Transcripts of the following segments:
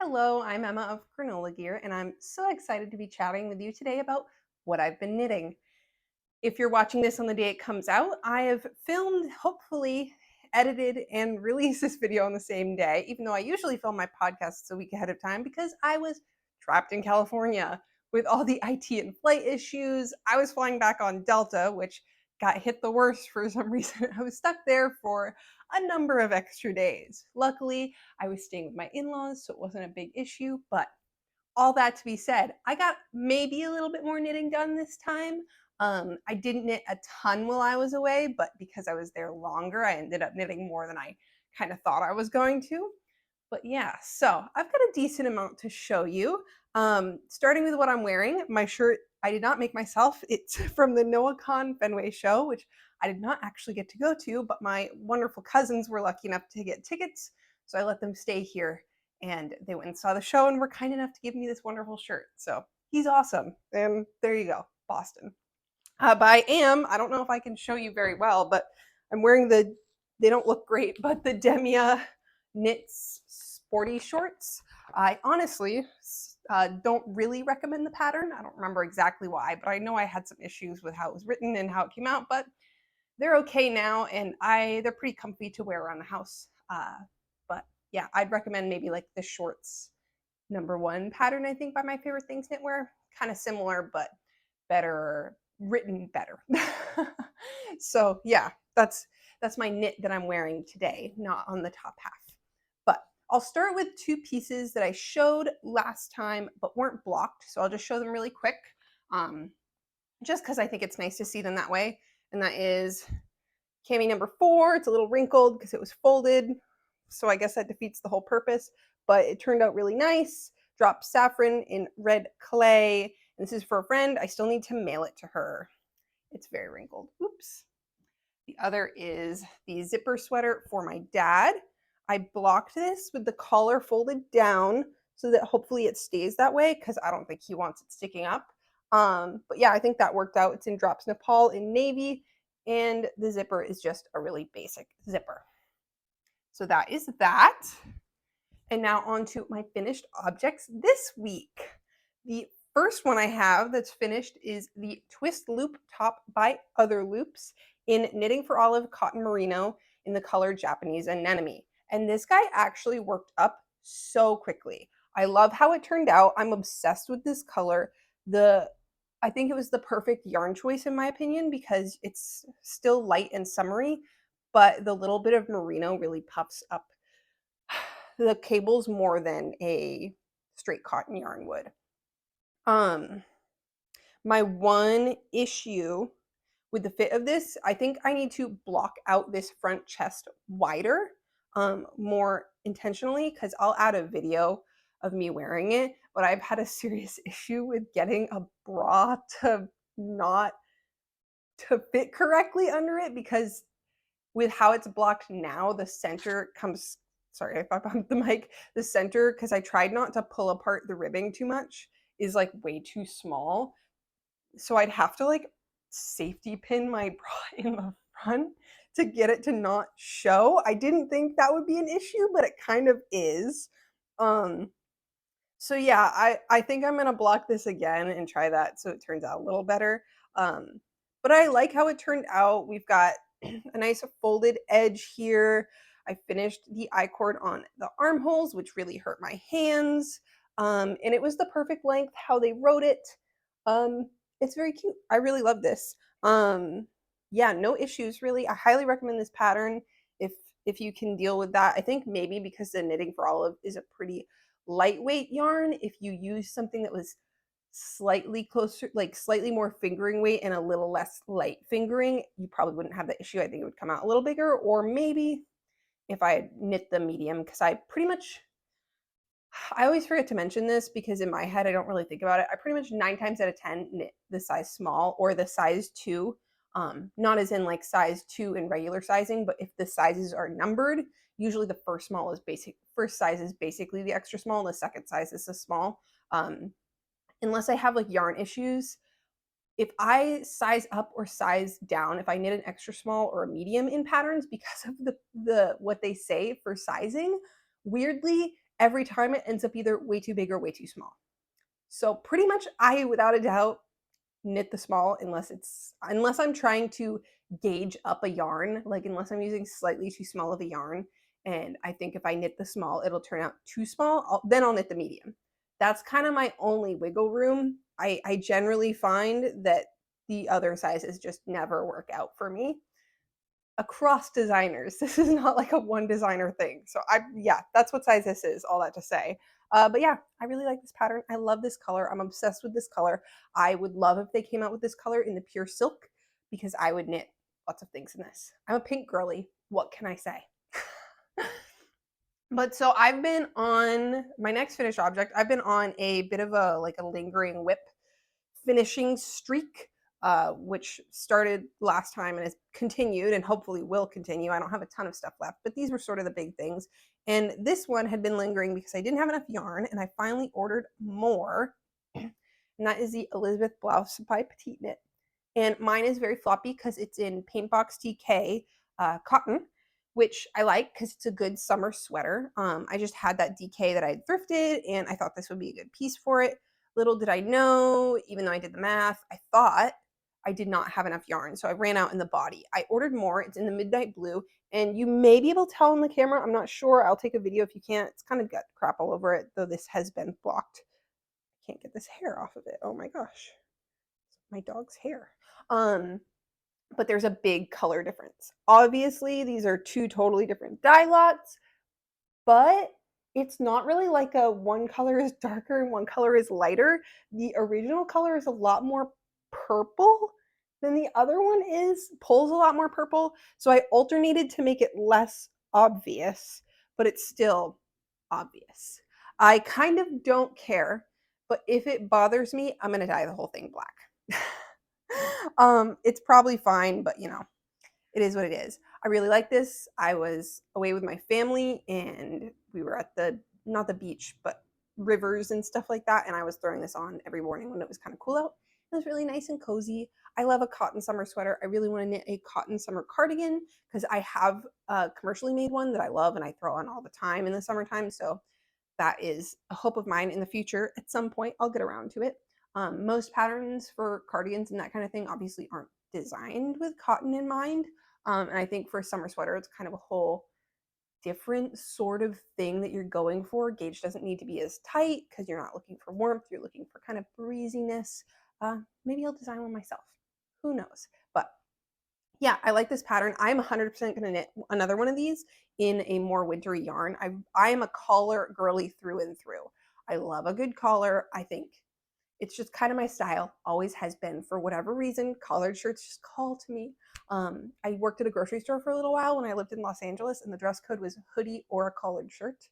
Hello, I'm Emma of Granola Gear, and I'm so excited to be chatting with you today about what I've been knitting. If you're watching this on the day it comes out, I have filmed, hopefully edited, and released this video on the same day, even though I usually film my podcasts a week ahead of time because I was trapped in California with all the IT and flight issues. I was flying back on Delta, which got hit the worst for some reason. I was stuck there for a number of extra days. Luckily, I was staying with my in-laws, so it wasn't a big issue, but all that to be said, I got maybe a little bit more knitting done this time. I didn't knit a ton while I was away, but because I was there longer, I ended up knitting more than I kind of thought I was going to. But yeah, so I've got a decent amount to show you. Starting with what I'm wearing, my shirt I did not make myself. It's from the NoahCon Fenway show, which I did not actually get to go to, but my wonderful cousins were lucky enough to get tickets, so I let them stay here and they went and saw the show and were kind enough to give me this wonderful shirt. So he's awesome. And there you go, Boston. But I don't know if I can show you very well, but I'm wearing they don't look great, but the Demia knits sporty shorts. I honestly don't really recommend the pattern. I don't remember exactly why, but I know I had some issues with how it was written and how it came out, but they're okay now, and they're pretty comfy to wear around the house. But yeah, I'd recommend maybe like the shorts #1 pattern, I think, by My Favorite Things Knitwear. Kind of similar, but better written better. So yeah, that's my knit that I'm wearing today, not on the top half. But I'll start with two pieces that I showed last time but weren't blocked, so I'll just show them really quick, just because I think it's nice to see them that way. And that is cami #4. It's a little wrinkled because it was folded, so I guess that defeats the whole purpose, but it turned out really nice. Dropped saffron in red clay. And this is for a friend. I still need to mail it to her. It's very wrinkled. Oops. The other is the zipper sweater for my dad. I blocked this with the collar folded down so that hopefully it stays that way because I don't think he wants it sticking up. But yeah, I think that worked out. It's in Drops Nepal in navy, and the zipper is just a really basic zipper. So that is that. And now on to my finished objects this week. The first one I have that's finished is the twist loop top by Other Loops in Knitting for Olive Cotton Merino in the color Japanese Anemone. And this guy actually worked up so quickly. I love how it turned out. I'm obsessed with this color. I think it was the perfect yarn choice in my opinion because it's still light and summery, but the little bit of merino really puffs up the cables more than a straight cotton yarn would. My one issue with the fit of this, I think I need to block out this front chest wider, more intentionally, because I'll add a video of me wearing it, but I've had a serious issue with getting a bra to not to fit correctly under it because with how it's blocked now, the center comes, sorry if I bumped the mic, the center, because I tried not to pull apart the ribbing too much, is like way too small. So I'd have to like safety pin my bra in the front to get it to not show. I didn't think that would be an issue, but it kind of is. So yeah, I think I'm gonna block this again and try that so it turns out a little better. But I like how it turned out. We've got a nice folded edge here. I finished the I-cord on the armholes, which really hurt my hands. And it was the perfect length, how they wrote it. It's very cute. I really love this. Yeah, no issues really. I highly recommend this pattern if you can deal with that. I think maybe because the Knitting for Olive is a pretty lightweight yarn, if you use something that was slightly closer, like slightly more fingering weight and a little less light fingering, you probably wouldn't have the issue. I think it would come out a little bigger, or maybe if I knit the medium, because I always forget to mention this because in my head I don't really think about it. I pretty much 9 times out of 10 knit the size small or the size 2. Not as in like size 2 in regular sizing, but if the sizes are numbered, usually the first size is basically the extra small, and the second size is the small. Unless I have like yarn issues, if I size up or size down, if I knit an extra small or a medium in patterns because of the what they say for sizing, weirdly, every time it ends up either way too big or way too small. So pretty much I, without a doubt, knit the small unless I'm trying to gauge up a yarn, like unless I'm using slightly too small of a yarn and I think if I knit the small it'll turn out too small, then I'll knit the medium. That's kind of my only wiggle room. I generally find that the other sizes just never work out for me across designers. This is not like a one designer thing. So yeah, that's what size this is, all that to say. But yeah, I really like this pattern. I love this color. I'm obsessed with this color. I would love if they came out with this color in the pure silk because I would knit lots of things in this. I'm a pink girly. What can I say? But so I've been on my next finished object. I've been on a bit of a like a lingering whip finishing streak, which started last time and has continued and hopefully will continue. I don't have a ton of stuff left, but these were sort of the big things. And this one had been lingering because I didn't have enough yarn and I finally ordered more. And that is the Elisabeth Blouse by Petite Knit. And mine is very floppy because it's in Paintbox TK cotton, which I like because it's a good summer sweater. I just had that DK that I had thrifted and I thought this would be a good piece for it. Little did I know, even though I did the math, I thought I did not have enough yarn. So I ran out in the body. I ordered more. It's in the midnight blue. And you may be able to tell on the camera. I'm not sure. I'll take a video if you can't. It's kind of got crap all over it, though this has been blocked. I can't get this hair off of it. Oh my gosh. My dog's hair. But there's a big color difference. Obviously, these are two totally different dye lots, but it's not really like a one color is darker and one color is lighter. The original color is a lot more purple than the other one is, pulls a lot more purple. So I alternated to make it less obvious, but it's still obvious. I kind of don't care, but if it bothers me, I'm going to dye the whole thing black. It's probably fine, but you know, it is what it is. I really like this. I was away with my family and we were at not the beach, but rivers and stuff like that. And I was throwing this on every morning when it was kind of cool out. It was really nice and cozy. I love a cotton summer sweater. I really want to knit a cotton summer cardigan because I have a commercially made one that I love and I throw on all the time in the summertime. So that is a hope of mine in the future. At some point, I'll get around to it. Most patterns for cardigans and that kind of thing obviously aren't designed with cotton in mind. And I think for a summer sweater, it's kind of a whole different sort of thing that you're going for. Gauge doesn't need to be as tight because you're not looking for warmth. You're looking for kind of breeziness. Maybe I'll design one myself. Who knows? But yeah, I like this pattern. I'm 100% going to knit another one of these in a more wintry yarn. I am a collar girly through and through. I love a good collar. I think it's just kind of my style, always has been. For whatever reason, collared shirts just call to me. I worked at a grocery store for a little while when I lived in Los Angeles, and the dress code was hoodie or a collared shirt.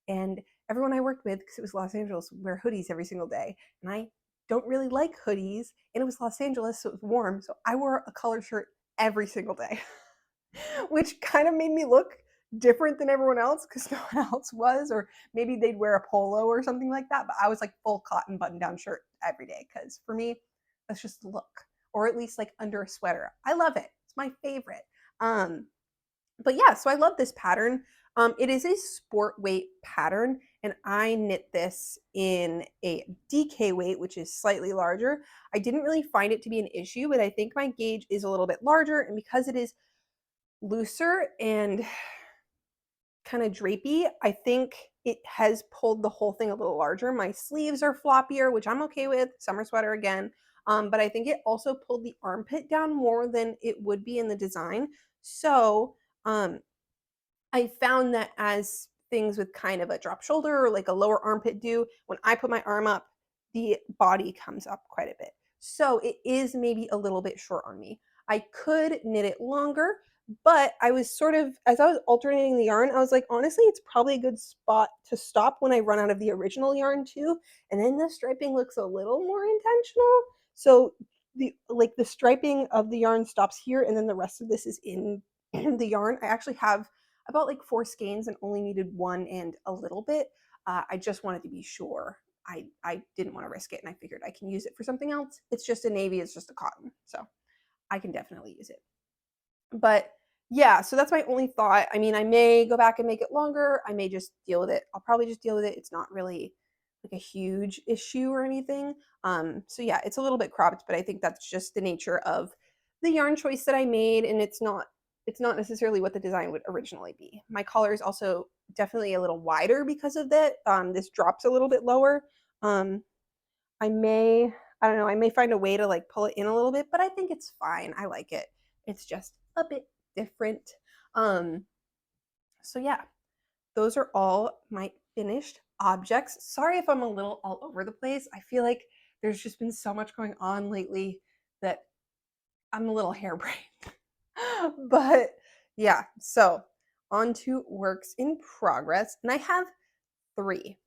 And everyone I worked with, because it was Los Angeles, would wear hoodies every single day. And I don't really like hoodies, and it was Los Angeles, so it was warm. So I wore a collared shirt every single day, which kind of made me look different than everyone else because no one else was, or maybe they'd wear a polo or something like that, but I was like full cotton button down shirt every day because for me that's just the look, or at least like under a sweater. I love it. It's my favorite. But yeah, so I love this pattern. It is a sport weight pattern and I knit this in a DK weight, which is slightly larger. I didn't really find it to be an issue, but I think my gauge is a little bit larger, and because it is looser and kind of drapey, I think it has pulled the whole thing a little larger. My sleeves are floppier, which I'm okay with, summer sweater again. But I think it also pulled the armpit down more than it would be in the design. So I found that as things with kind of a drop shoulder or like a lower armpit do, when I put my arm up, the body comes up quite a bit. So it is maybe a little bit short on me. I could knit it longer, but I was sort of, as I was alternating the yarn, I was like, honestly, it's probably a good spot to stop when I run out of the original yarn too. And then the striping looks a little more intentional. So the striping of the yarn stops here, and then the rest of this is in the yarn. I actually have about like 4 skeins and only needed one and a little bit. I just wanted to be sure. I didn't want to risk it, and I figured I can use it for something else. It's just a navy, it's just a cotton, so I can definitely use it. But Yeah, so that's my only thought. I mean, I may go back and make it longer. I may just deal with it. I'll probably just deal with it. It's not really like a huge issue or anything. So yeah, it's a little bit cropped, but I think that's just the nature of the yarn choice that I made, and it's not necessarily what the design would originally be. My collar is also definitely a little wider because of that. This drops a little bit lower. Um, I may, I don't know, I may find a way to like pull it in a little bit, but I think it's fine. I like it. It's just a bit different. Um, so yeah, those are all my finished objects. Sorry if I'm a little all over the place. I feel like there's just been so much going on lately that I'm a little harebrained. But yeah, so on to works in progress. And I have three.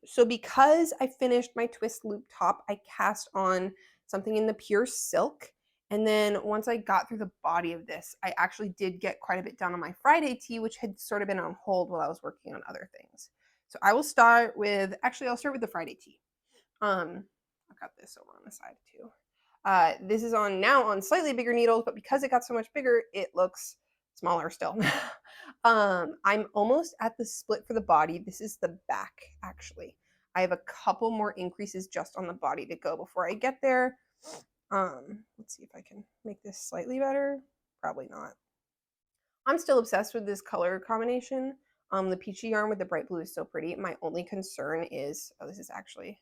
So because I finished my twist loop top, I cast on something in the pure silk. And then once I got through the body of this, I actually did get quite a bit done on my Friday tee, which had sort of been on hold while I was working on other things. So I will start with, actually, I'll start with the Friday tee. I've got this over on the side too. This is on now on slightly bigger needles, but because it got so much bigger, it looks smaller still. I'm almost at the split for the body. This is the back, actually. I have a couple more increases just on the body to go before I get there. Let's see if I can make this slightly better. Probably not. I'm still obsessed with this color combination. The peachy yarn with the bright blue is so pretty. My only concern is, oh, this is actually,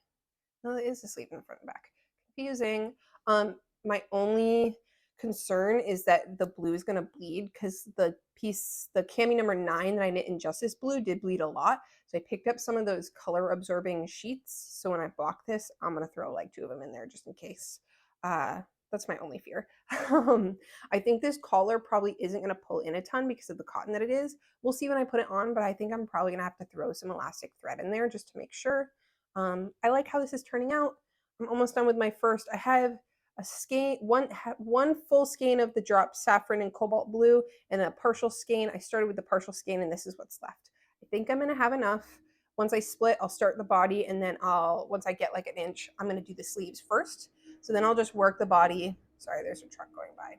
no, it is the sleeve in the front and back. Confusing. My only concern is that the blue is going to bleed because the piece, the cami number 9 that I knit in Justice Blue did bleed a lot. So I picked up some of those color absorbing sheets. So when I block this, I'm going to throw like 2 of them in there just in case. Uh, that's my only fear. I think this collar probably isn't going to pull in a ton because of the cotton that it is. We'll see when I put it on, but I think I'm probably going to have to throw some elastic thread in there just to make sure. I like how this is turning out. I'm almost done with my first. I have a skein, one full skein of the drop saffron and cobalt blue, and a partial skein. I started with the partial skein, and this is what's left. I think I'm gonna have enough. Once I split, I'll start the body, and then once I get like an inch, I'm gonna do the sleeves first. So then I'll just work the body. Sorry, there's a truck going by.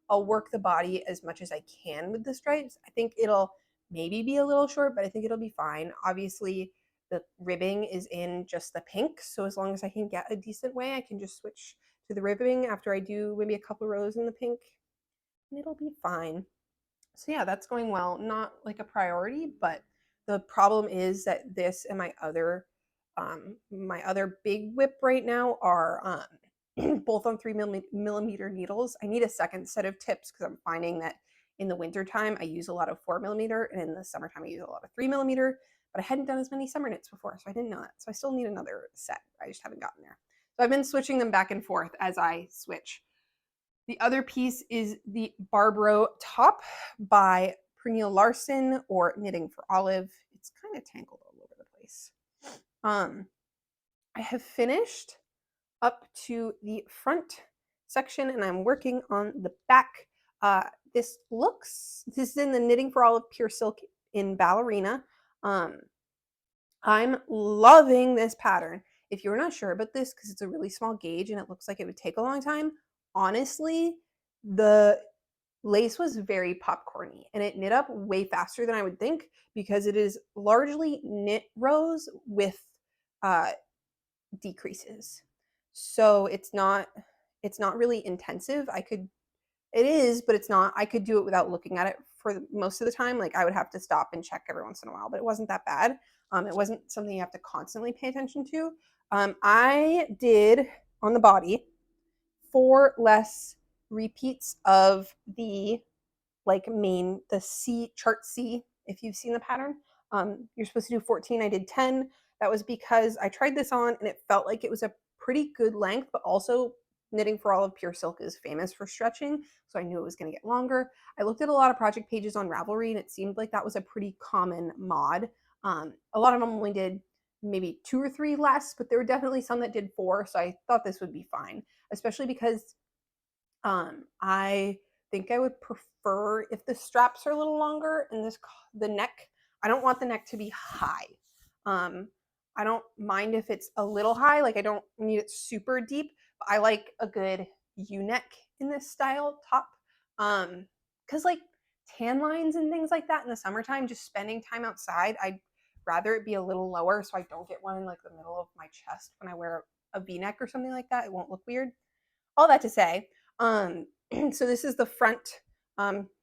I'll work the body as much as I can with the stripes. I think it'll maybe be a little short, but I think it'll be fine. Obviously, the ribbing is in just the pink, so as long as I can get a decent way, I can just switch to the ribbing after I do maybe a couple rows in the pink, and it'll be fine. So yeah, that's going well. Not like a priority, but the problem is that this and my other big whip right now are both on 3 millimeter needles. I need a second set of tips because I'm finding that in the wintertime I use a lot of 4 millimeter, and in the summertime I use a lot of 3 millimeter. But I hadn't done as many summer knits before, so I didn't know that. So I still need another set. I just haven't gotten there. So I've been switching them back and forth as I switch. The other piece is the Barbroe top by Pernille Larson, or Knitting for Olive. It's kind of tangled all over the place. I have finished up to the front section, and I'm working on the back. This is in the Knitting for Olive Pure Silk in Ballerina. I'm loving this pattern. If you're not sure about this, because it's a really small gauge and it looks like it would take a long time, honestly, the lace was very popcorny and it knit up way faster than I would think because it is largely knit rows with decreases. So it's not really intensive. It is, but it's not. I could do it without looking at it for most of the time. Like I would have to stop and check every once in a while, but it wasn't that bad. It wasn't something you have to constantly pay attention to. I did on the body 4 less repeats of the the C chart C. If you've seen the pattern, you're supposed to do 14. I did 10. That was because I tried this on and it felt like it was a pretty good length, but also Knitting for Olive Pure Silk is famous for stretching, so I knew it was going to get longer. I looked at a lot of project pages on Ravelry, and it seemed like that was a pretty common mod. A lot of them only did maybe 2 or 3 less, but there were definitely some that did 4, so I thought this would be fine, especially because I think I would prefer if the straps are a little longer and the neck. I don't want the neck to be high. I don't mind if it's a little high, like I don't need it super deep, but I like a good U neck in this style top. Because like tan lines and things like that in the summertime, just spending time outside, I'd rather it be a little lower so I don't get one in like the middle of my chest when I wear a v-neck or something like that. It won't look weird. All that to say, so this is the front.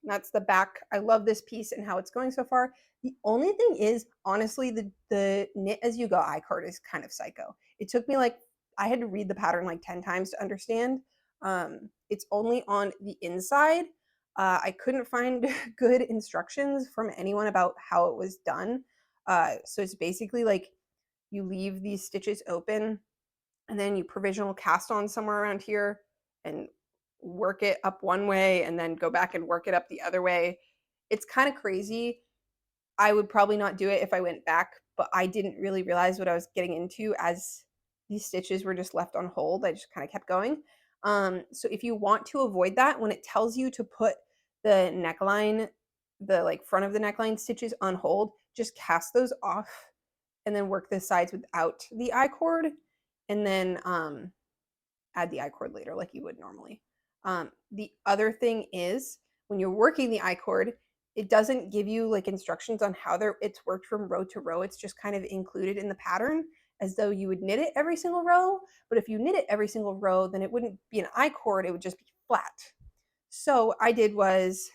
That's the back. I love this piece and how it's going so far. The only thing is, honestly, the knit as you go I-cord is kind of psycho. It took me like, I had to read the pattern like 10 times to understand. It's only on the inside. I couldn't find good instructions from anyone about how it was done. So it's basically like you leave these stitches open and then you provisional cast on somewhere around here and work it up one way and then go back and work it up the other way. It's kind of crazy. I would probably not do it if I went back, but I didn't really realize what I was getting into as these stitches were just left on hold. I just kind of kept going. So if you want to avoid that, when it tells you to put the neckline, the like front of the neckline stitches on hold, just cast those off and then work the sides without the I-cord, and then add the I-cord later like you would normally. The other thing is when you're working the I-cord, it doesn't give you like instructions on how it's worked from row to row. It's just kind of included in the pattern as though you would knit it every single row. But if you knit it every single row, then it wouldn't be an I-cord, it would just be flat. So I did was,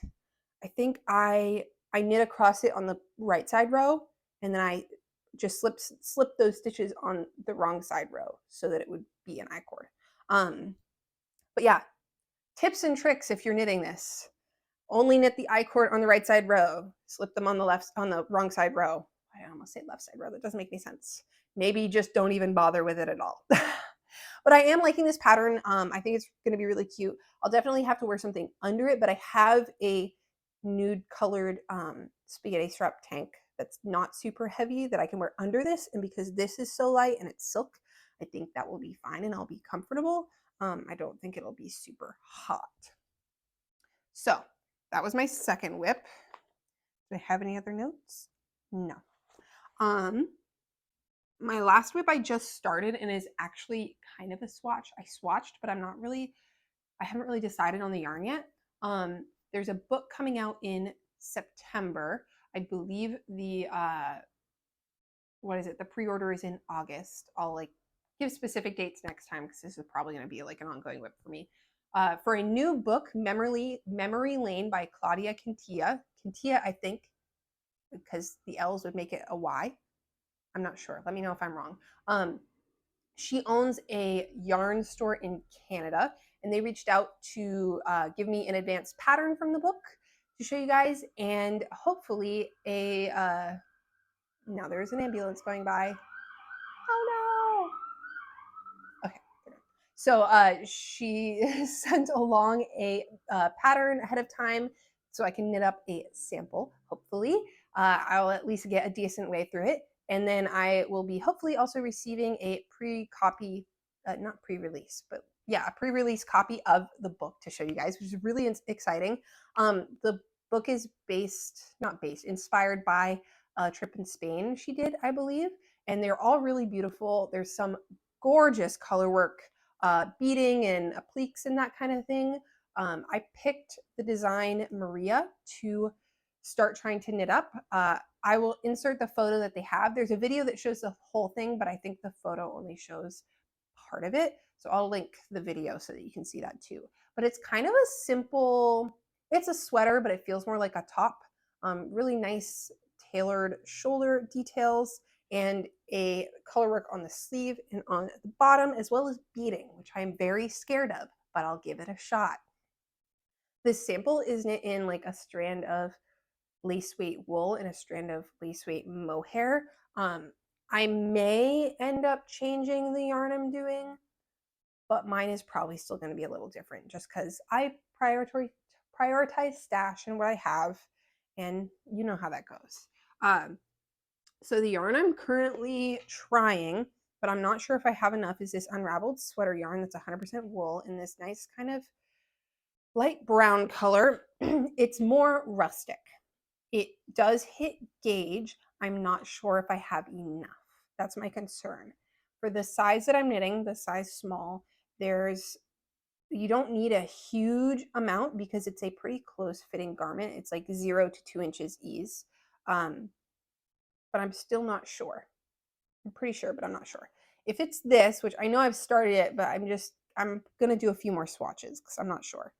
I think I knit across it on the right side row, and then I just slipped those stitches on the wrong side row so that it would be an I-cord. But yeah, tips and tricks if you're knitting this. Only knit the I-cord on the right side row. Slip them on the wrong side row. I almost say left side row. That doesn't make any sense. Maybe just don't even bother with it at all. But I am liking this pattern. I think it's going to be really cute. I'll definitely have to wear something under it, but I have a nude colored spaghetti strap tank that's not super heavy that I can wear under this. And because this is so light and it's silk, I think that will be fine and I'll be comfortable. I don't think it'll be super hot. So that was my second whip. Do I have any other notes? No. My last whip I just started and is actually kind of a swatch. I swatched, but I haven't really decided on the yarn yet. There's a book coming out in September. I believe the the pre-order is in August. I'll like give specific dates next time because this is probably going to be like an ongoing whip for me. For a new book, Memory Lane by Claudia Quintilla. Quintilla, I think, because the L's would make it a Y. I'm not sure. Let me know if I'm wrong. She owns a yarn store in Canada, and they reached out to give me an advanced pattern from the book to show you guys, and hopefully now there's an ambulance going by. Oh no! Okay. So she sent along a pattern ahead of time so I can knit up a sample, hopefully. I'll at least get a decent way through it. And then I will be hopefully also receiving a pre-copy, not pre-release, but yeah, a pre-release copy of the book to show you guys, which is really exciting. The book is inspired by a trip in Spain she did, I believe. And they're all really beautiful. There's some gorgeous color work, beading and appliques and that kind of thing. I picked the design Maria to start trying to knit up. I will insert the photo that they have. There's a video that shows the whole thing, but I think the photo only shows part of it. So I'll link the video so that you can see that too. But it's kind of a simple, it's a sweater, but it feels more like a top. Really nice tailored shoulder details and a color work on the sleeve and on the bottom, as well as beading, which I'm very scared of, but I'll give it a shot. This sample is knit in like a strand of lace weight wool and a strand of lace weight mohair. I may end up changing the yarn I'm doing, but mine is probably still going to be a little different just because I prioritize stash and what I have, and you know how that goes. So the yarn I'm currently trying, but I'm not sure if I have enough, is this unraveled sweater yarn that's 100% wool in this nice kind of light brown color. It's more rustic. It does hit gauge. I'm not sure if I have enough. That's my concern. For the size that I'm knitting, the size small, there's You don't need a huge amount because it's a pretty close fitting garment. It's like 0 to 2 inches ease. But I'm still not sure. I'm pretty sure, but I'm not sure. If it's this, which I know I've started it, but I'm going to do a few more swatches because I'm not sure.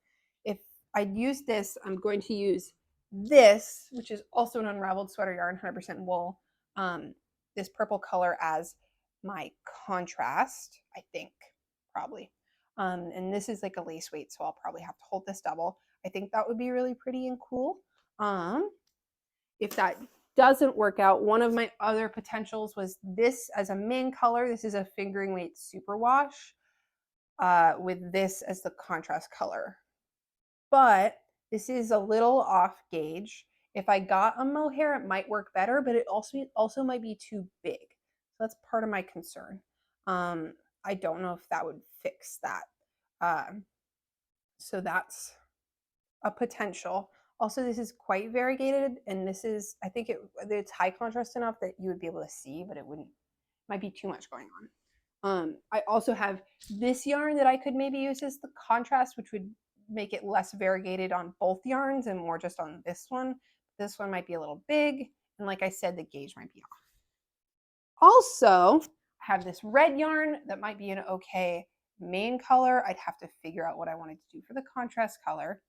If I use this, I'm going to use this, which is also an unraveled sweater yarn, 100% wool, this purple color as my contrast, I think, probably. And this is like a lace weight, so I'll probably have to hold this double. I think that would be really pretty and cool. If that doesn't work out, one of my other potentials was this as a main color. This is a fingering weight superwash with this as the contrast color. But this is a little off gauge. If I got a mohair, it might work better, but it also might be too big. So that's part of my concern. I don't know if that would fix that. So that's a potential. Also, this is quite variegated, and this is, I think it's high contrast enough that you would be able to see, but might be too much going on. I also have this yarn that I could maybe use as the contrast, which would make it less variegated on both yarns and more just on this one. This one might be a little big, and like I said, the gauge might be off. Also, I have this red yarn that might be an okay main color. I'd have to figure out what I wanted to do for the contrast color.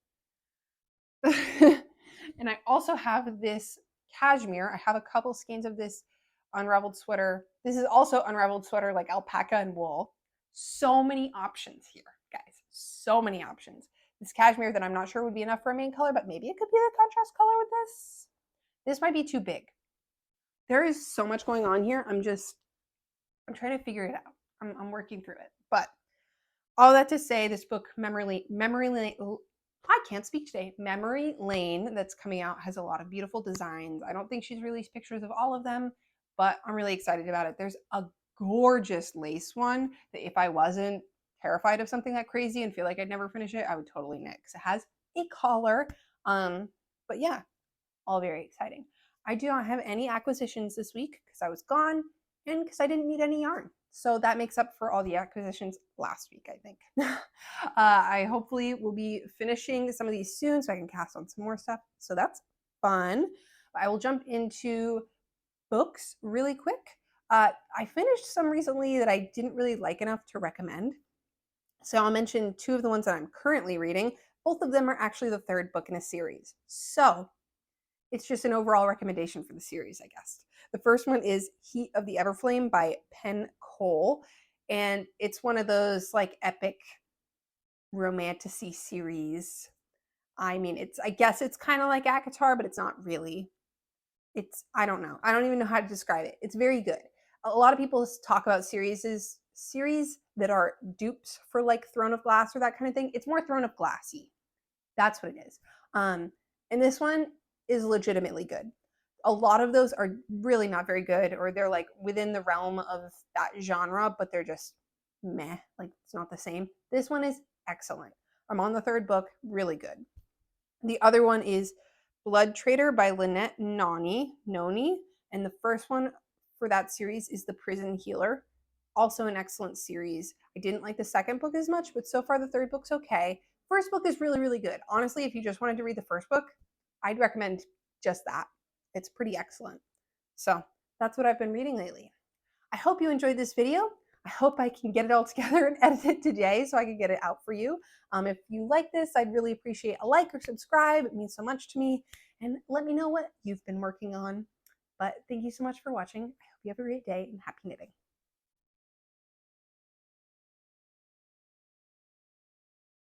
And I also have this cashmere. I have a couple skeins of this unraveled sweater. This is also unraveled sweater, like alpaca and wool. So many options here, guys. So many options. This cashmere that I'm not sure would be enough for a main color, but maybe it could be the contrast color with this. This might be too big. There is so much going on here. I'm trying to figure it out. I'm working through it. But all that to say, this book, Memory Lane, I can't speak today. Memory Lane, that's coming out, has a lot of beautiful designs. I don't think she's released pictures of all of them, but I'm really excited about it. There's a gorgeous lace one that if I wasn't terrified of something that crazy and feel like I'd never finish it, I would totally knit because it has a collar. But yeah, all very exciting. I do not have any acquisitions this week because I was gone and because I didn't need any yarn. So that makes up for all the acquisitions last week, I think. I hopefully will be finishing some of these soon so I can cast on some more stuff. So that's fun. I will jump into books really quick. I finished some recently that I didn't really like enough to recommend. So I'll mention two of the ones that I'm currently reading. Both of them are actually the third book in a series. So it's just an overall recommendation for the series, I guess. The first one is Heat of the Everflame by Penn Cole. And it's one of those like epic romantasy series. I mean, I guess it's kind of like ACOTAR, but it's not really. I don't know. I don't even know how to describe it. It's very good. A lot of people talk about series that are dupes for like Throne of Glass or that kind of thing. It's more Throne of Glassy. That's what it is. And this one is legitimately good. A lot of those are really not very good, or they're like within the realm of that genre, but they're just meh, like it's not the same. This one is excellent. I'm on the third book, really good. The other one is Blood Trader by Lynette Noni, and the first one for that series is The Prison Healer. Also an excellent series. I didn't like the second book as much, but so far the third book's okay. First book is really, really good. Honestly, if you just wanted to read the first book, I'd recommend just that. It's pretty excellent. So that's what I've been reading lately. I hope you enjoyed this video. I hope I can get it all together and edit it today so I can get it out for you. If you like this, I'd really appreciate a like or subscribe. It means so much to me. And let me know what you've been working on. But thank you so much for watching. I hope you have a great day and happy knitting.